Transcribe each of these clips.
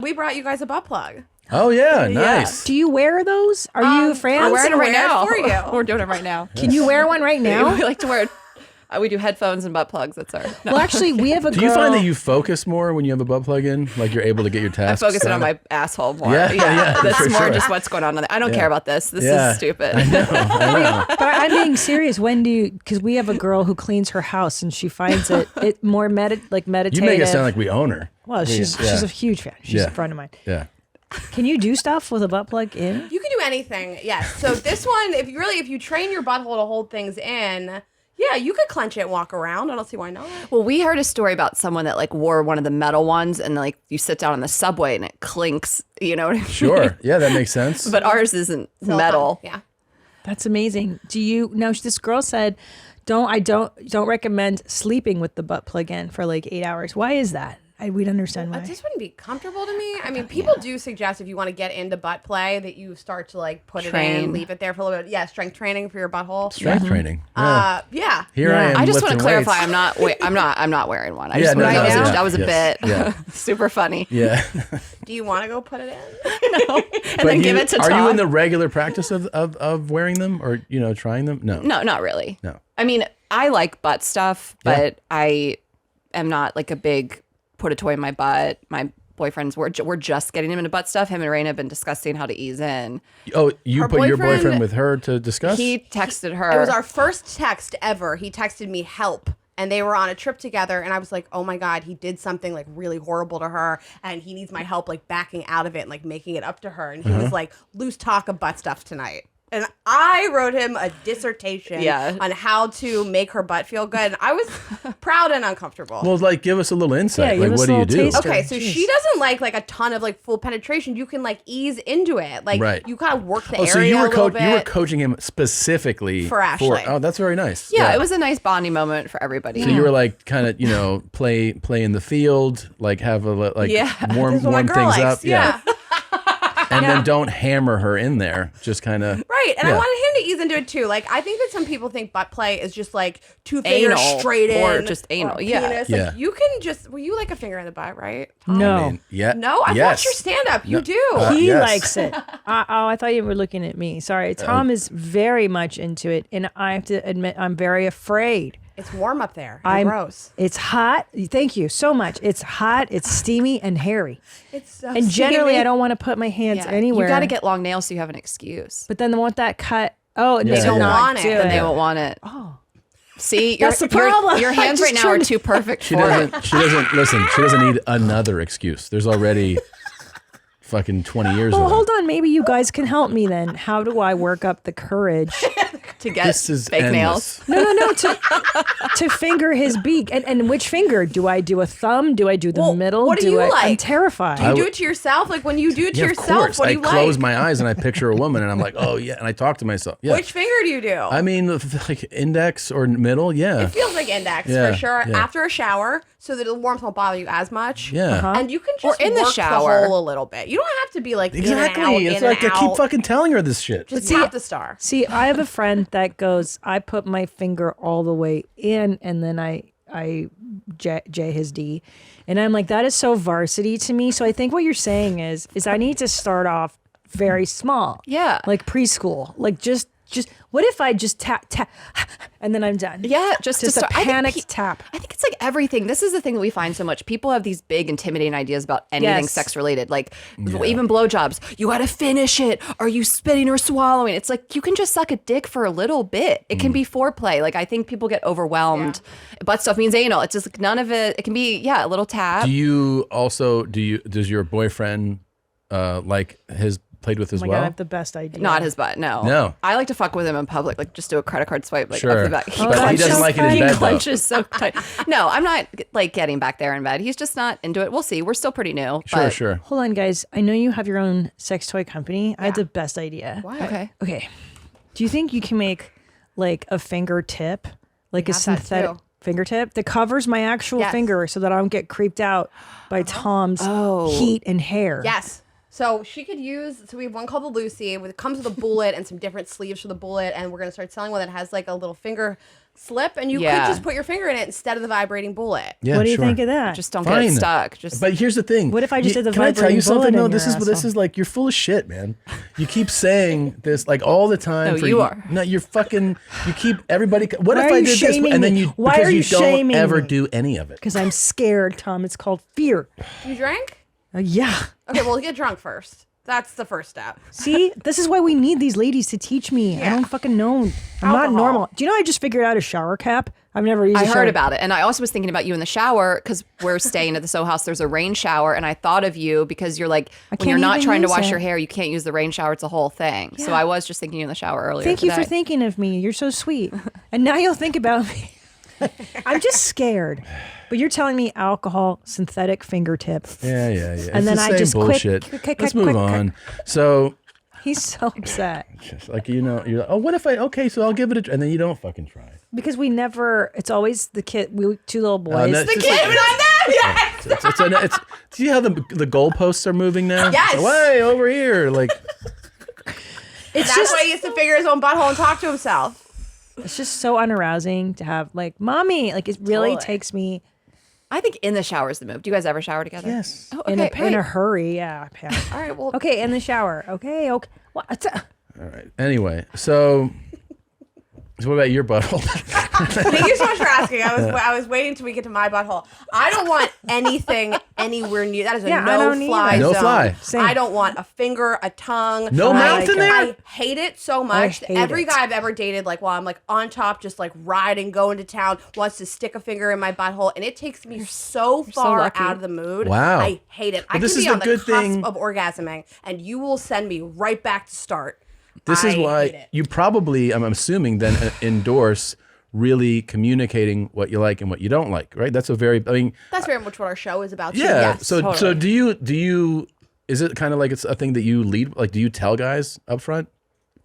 we brought you guys a butt plug. Oh yeah, nice. Do you wear those? Are you fans? We're wearing it right now. For you. We're doing it right now. Can you wear one right now? We like to wear. We do headphones and butt plugs. That's our. No. Well, actually, we have a girl. Do you find that you focus more when you have a butt plug in? Like you're able to get your tasks? I focus it done? on my asshole more. Yeah, That's for more sure. just what's going on. I don't care about this. This is stupid. I know. But I'm being serious. When do you? Because we have a girl who cleans her house and she finds it more meditative. You make it sound like we own her. Well, she's a huge fan. She's a friend of mine. Yeah. Can you do stuff with a butt plug in? You can do anything. Yes. So this one, if you train your butthole to hold things in. Yeah, you could clench it and walk around. I don't see why not. Well, we heard a story about someone that like wore one of the metal ones and like you sit down on the subway and it clinks, you know what I mean? Sure. Yeah, that makes sense. But ours isn't metal. Yeah. That's amazing. Do you know this girl said, don't recommend sleeping with the butt plug in for like 8 hours. Why is that? We'd understand why. It just wouldn't be comfortable to me. I mean, people do suggest if you want to get into butt play that you start to like put it in, leave it there for a little bit. Yeah, strength training for your butthole. Strength training. Yeah. Yeah. Here I am. I just want to lifting clarify. weights. I'm not wearing one. I Yeah, just no, that was a yes. bit Yeah. super funny. Yeah. Do you want to go put it in? No. And then give it to Tom. Are you in the regular practice of wearing them or trying them? No. No, not really. No. I mean, I like butt stuff, but I am not like a big put a toy in my butt. My boyfriends, we're just getting him into butt stuff. Him and Rayna have been discussing how to ease in. Oh, you put your boyfriend with her to discuss? He texted her. It was our first text ever. He texted me help. And they were on a trip together. And I was like, oh my God, he did something like really horrible to her. And he needs my help like backing out of it and like making it up to her. And he was like, loose talk of butt stuff tonight. And I wrote him a dissertation on how to make her butt feel good. And I was proud and uncomfortable. Well, like, give us a little insight. Yeah, like, what do you do? taster. Okay, so she doesn't like a ton of like full penetration. You can like ease into it. Like you kind of work the area so you were a little bit. You were coaching him specifically for Ashley. Oh, that's very nice. Yeah, it was a nice bonding moment for everybody. So you were like kind of, play in the field, like have a warm things up. Yeah. And then don't hammer her in there. Just kind of right. And I wanted him to ease into it too. Like I think that some people think butt play is just like two fingers straight in, or just anal. Or yeah. penis. Like you can just. Were you like a finger in the butt, right? Tom? No. I mean, yeah. No, I watched your stand up. You do. He likes it. I thought you were looking at me. Sorry. Tom is very much into it, and I have to admit I'm very afraid. It's warm up there. Gross. It's hot. Thank you so much. It's hot. It's steamy and hairy. It's so and generally, steamy. I don't want to put my hands anywhere. You got to get long nails so you have an excuse. But then they want that cut. Oh, and they don't want it. Then they won't want it. Oh. See, that's the problem. Your hands right now are too perfect She for doesn't. it. She doesn't listen. She doesn't need another excuse. There's already fucking 20 years. Well, of hold on. Maybe you guys can help me then. How do I work up the courage to get this is fake endless. nails? No. To finger his beak. And which finger? Do I do a thumb? Do I do the middle? What do you like? I'm terrified. Do you do it to yourself? Like when you do it to Of yourself, course. what do I you close like? my eyes and I picture a woman and I'm like, oh yeah, and I talk to myself. Yeah. Which finger do you do? I mean, like index or middle. Yeah. It feels like index Yeah, for sure. yeah. After a shower, so that the warmth won't bother you as much. Yeah. And you can just Or in the work shower. the hole a little bit. You don't have to be like Exactly. In and out, It's in like and I keep out. fucking telling her this shit. Just tap the star. See, I have a friend that goes, I put my finger all the way in and then I J his D. And I'm like, that is so varsity to me. So I think what you're saying is I need to start off very small. Yeah. Like preschool. Like just what if I just tap and then I'm done? Yeah, just a start. panic tap. I think it's like everything. This is the thing that we find so much. People have these big, intimidating ideas about anything Yes. sex related, like even blowjobs. You got to finish it. Are you spitting or swallowing? It's like you can just suck a dick for a little bit. It can be foreplay. Like I think people get overwhelmed. Butt stuff means anal. It's just like, none of it. It can be a little tap. Does your boyfriend like his played with as Oh my well? God, I have the best idea. Not his butt. No. No. I like to fuck with him in public. Like just do a credit card swipe. Like Sure. up the back. But he doesn't like it in He bed, though. clenches so tight. No, I'm not like getting back there in bed. He's just not into it. We'll see. We're still pretty new. but- Sure. Hold on, guys. I know you have your own sex toy company. I have the best idea. Okay. Okay. Do you think you can make like a fingertip, like a have that synthetic too. fingertip that covers my actual Yes. finger so that I don't get creeped out by Tom's Oh. heat and hair? Yes. So she could use, so we have one called the Lucy. It comes with a bullet and some different sleeves for the bullet. And we're going to start selling one that has like a little finger slip. And you could just put your finger in it instead of the vibrating bullet. Yeah, what do you think of that? Just don't get it stuck. But here's the thing. What if I just did the Can I tell you vibrating bullet something? No, in this your is like, you're full of shit, man. You keep saying this like all the time. No, you are. No, you're fucking, you keep everybody. What Why if are I you did this? shaming And then me? you, Why because are you you don't shaming ever me? do any of it. Because I'm scared, Tom. It's called fear. You drank? Yeah. Okay, well, get drunk first. That's the first step. See, this is why we need these ladies to teach me. I don't fucking know. I'm not Alcohol. normal. Do you know I just figured out a shower cap? I've never used I a shower. heard about it. And I also was thinking about you in the shower because we're staying at the Soho House. There's a rain shower. And I thought of you because you're like, when can't you're not even trying to use wash it. your hair, you can't use the rain shower. It's a whole thing. So I was just thinking you in the shower earlier. Thank you for today. thinking of me. You're so sweet. And now you'll think about me. I'm just scared. But you're telling me alcohol, synthetic fingertip. Yeah. And It's then the I same just bullshit. quick, Let's move on. So, He's so upset. just like, you're like, oh, what if okay, so I'll give it a try. And then you don't fucking try. Because we never, it's always the kid, two little boys. that's The just kid like- on that? Yes! It's see how the goalposts are moving now? Yes. Way over here. Like, That's why he used to figure his own butthole and talk to himself. It's just so unarousing to have like, mommy, like it really Totally. takes me I think in the shower is the move. Do you guys ever shower together? yes. Oh, in, okay. in a great. hurry. Yeah. All right, well, Okay, in the shower. Okay. What? All right. Anyway, so what about your butthole? thank you so much for asking. I was waiting till we get to my butthole. I don't want anything anywhere near. That is a Yeah, I don't no-fly either. No zone. fly. Same. I don't want a finger, a tongue. No mouth like in it. there? I hate it so much. hate Every it. guy I've ever dated, like while I'm like on top, just like riding, going to town, wants to stick a finger in my butthole, and it takes me so far lucky. out of the mood. Wow. I hate it. I this can is be the on the good cusp thing. of orgasming, and you will send me right back to start. This is I hate why it. you probably, I'm assuming, then endorse really communicating what you like and what you don't like, right? That's a very, I mean, That's very much what our show is about. too. yeah. Yes, so totally. do you, is it kind of like it's a thing that you lead, like do you tell guys up front,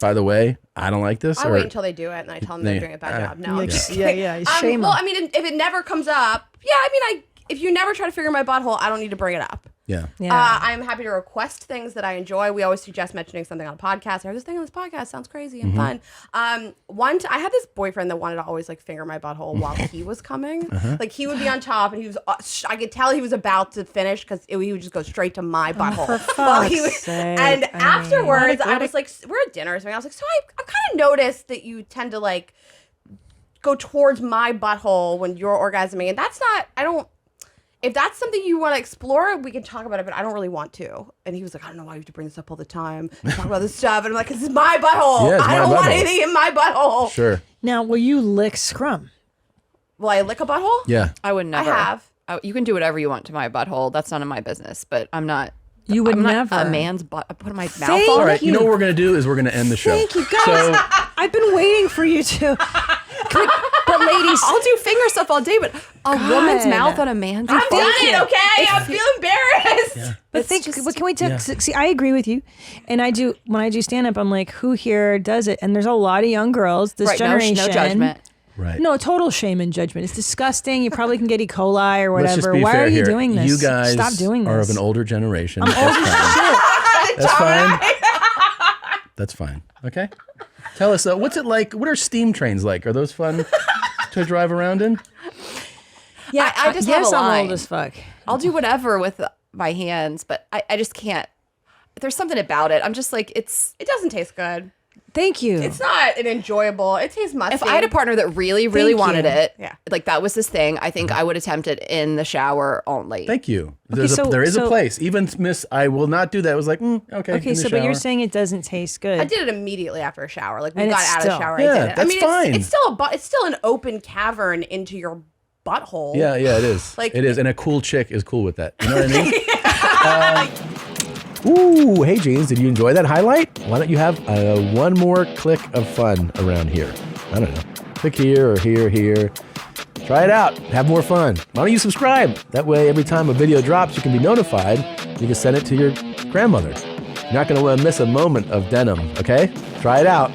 by the way, I don't like this? I wait until they do it, and I tell them they're doing a bad job. No, I'm just kidding. Yeah. Shame well, them. I mean, if it never comes up, yeah. I mean, if you never try to figure my butthole, I don't need to bring it up. Yeah. Yeah. I'm happy to request things that I enjoy. We always suggest mentioning something on a podcast. I heard this thing on this podcast sounds crazy and fun. I had this boyfriend that wanted to always like finger my butthole while he was coming. Like he would be on top, and he was. I could tell he was about to finish because he would just go straight to my butthole. While he was, fuck's sake. and I mean, afterwards, I was like, we're at dinner or something. I was like, so I kind of noticed that you tend to like go towards my butthole when you're orgasming, and that's not. I don't. If that's something you want to explore, we can talk about it, but I don't really want to. And he was like, I don't know why you have to bring this up all the time. Talk about this stuff. And I'm like, this is my butthole. Yeah, it's I my don't want butthole. anything in my butthole. Sure. Now, will you lick scrum? Will I lick a butthole? Yeah. I would never. have. You can do whatever you want to my butthole. That's none of my business. But I'm not. You would I'm not never. a man's butt. I put my mouth Thank on All it. right. You know what we're going to do is we're going to end the show. Thank you, guys. So, I've been waiting for you to. But ladies, I'll do finger stuff all day, but a woman's God. mouth on a man's I've butt? done it, okay? I feel embarrassed. but think, just- what can we talk? Yeah. See, I agree with you, and I do when I do stand up. I'm like, who here does it? And there's a lot of young girls this Right, generation. no judgment. right. No, total shame and judgment. It's disgusting. You probably can get E. coli or Let's just whatever. be Why fair are you here. doing this? You guys Stop doing this. are of an older generation. Old as shit. That's fine. That's fine. Okay. Tell us, what's it like? What are steam trains like? Are those fun to drive around in? Yeah, I just yes, have a I'm line. old as fuck. I'll do whatever with my hands, but I just can't. There's something about it. I'm just like, It doesn't taste good. Thank you. It's not an enjoyable. It tastes musty. if I had a partner that really, really Thank wanted you. it, Yeah. like that was his thing, I think I would attempt it in the shower only. Thank you. Okay, There is a so- place. Even Miss, I will not do that. It was like, okay. Okay, in the so but you're shower. saying it doesn't taste good. I did it immediately after a shower. Like we And got it's out of still- the shower. Yeah, I did it. I that's mean, fine. it's still an open cavern into your butthole. Yeah, it is. Like- it is. And a cool chick is cool with that. You know what I mean? Ooh, hey, Jeans, did you enjoy that highlight? Why don't you have one more click of fun around here? I don't know. Click here or here. Try it out. Have more fun. Why don't you subscribe? That way, every time a video drops, you can be notified. You can send it to your grandmother. You're not going to want to miss a moment of denim, okay? Try it out.